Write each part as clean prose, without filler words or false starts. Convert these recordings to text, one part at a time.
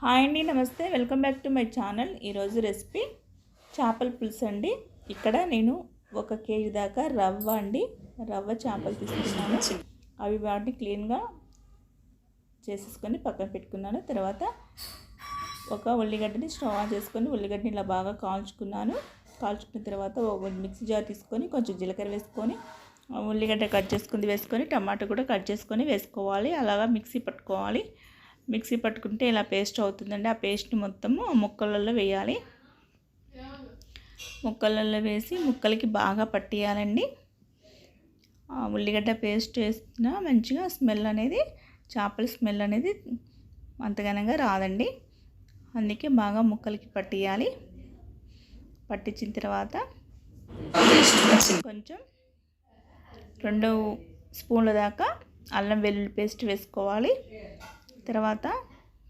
Hi అండి, నమస్తే. Welcome back to my channel. ఈరోజు రెసిపీ చేపల పులుసు అండి. ఇక్కడ నేను 1 కేజీ దాకా రవ్వ చేపలు తీసుకున్నాను. అవి వాటిని క్లీన్గా చేసేసుకొని పక్కన పెట్టుకున్నాను. తర్వాత ఒక ఉల్లిగడ్డని స్టవ్ ఆన్ చేసుకొని ఉల్లిగడ్డని ఇలా బాగా కాల్చుకున్న తర్వాత ఒక మిక్సీ జార్ తీసుకొని కొంచెం జీలకర్ర వేసుకొని ఉల్లిగడ్డ కట్ చేసుకుంది వేసుకొని టమాటా కూడా కట్ చేసుకొని వేసుకోవాలి. అలాగా మిక్సీ పట్టుకుంటే ఇలా పేస్ట్ అవుతుందండి. ఆ పేస్ట్ని మొత్తము ముక్కలలో వేయాలి. ముక్కలలో వేసి ముక్కలకి బాగా పట్టియాలండి. ఉల్లిగడ్డ పేస్ట్ వేసిన మంచిగా చేపల స్మెల్ అనేది అంతగానంగా రాదండి. అందుకే బాగా ముక్కలకి పట్టియాలి. పట్టించిన తర్వాత కొంచెం 2 స్పూన్ల దాకా అల్లం వెల్లుల్లి పేస్ట్ వేసుకోవాలి. తర్వాత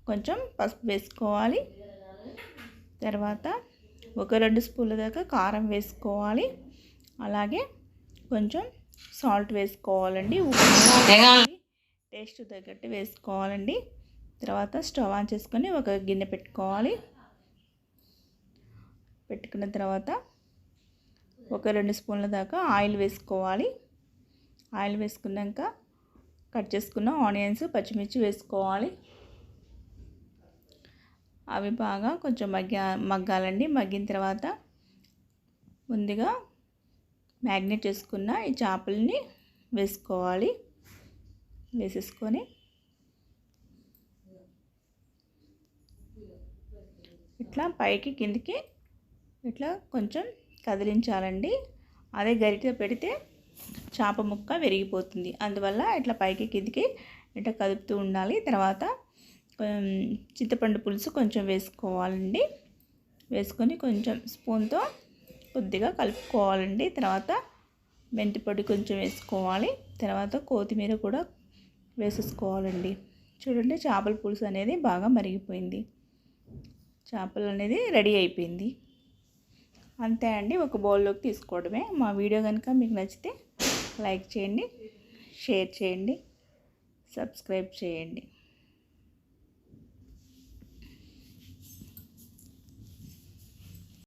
కొంచెం పసుపు వేసుకోవాలి. తర్వాత 1-2 స్పూన్ల దాకా కారం వేసుకోవాలి. అలాగే కొంచెం సాల్ట్ వేసుకోవాలండి. ఉప్పు టేస్ట్ తగ్గట్టు వేసుకోవాలండి. తర్వాత స్టవ్ ఆన్ చేసుకొని ఒక గిన్నె పెట్టుకోవాలి. పెట్టుకున్న తర్వాత 1-2 స్పూన్ల దాకా ఆయిల్ వేసుకోవాలి. ఆయిల్ వేసుకున్నాక కట్ చేసుకున్న ఆనియన్స్, పచ్చిమిర్చి వేసుకోవాలి. అవి బాగా కొంచెం మగ్గాలండి. మగ్గిన తర్వాత ముందుగా మ్యాగ్నేట్ చేసుకున్న ఈ చేపల్ని వేసుకోవాలి. వేసేసుకొని ఇట్లా పైకి కిందికి ఇట్లా కొంచెం కదిలించాలండి. అదే గరిటె పెడితే చేప ముక్క విరిగిపోతుంది. అందువల్ల ఇట్లా పైకి కిందికి ఇట్లా కదుపుతూ ఉండాలి. తర్వాత చింతపండు పులుసు కొంచెం వేసుకోవాలండి. వేసుకొని కొంచెం స్పూన్తో కొద్దిగా కలుపుకోవాలండి. తర్వాత మెంతి పొడి కొంచెం వేసుకోవాలి. తర్వాత కొత్తిమీర కూడా వేసేసుకోవాలండి. చూడండి, చేపల పులుసు అనేది బాగా మరిగిపోయింది. చేపలు అనేది రెడీ అయిపోయింది. అంతే అండి, ఒక బౌల్లోకి తీసుకోవడమే. మా వీడియో కనుక మీకు నచ్చితే లైక్ చేయండి, షేర్ చేయండి, సబ్స్క్రైబ్ చేయండి.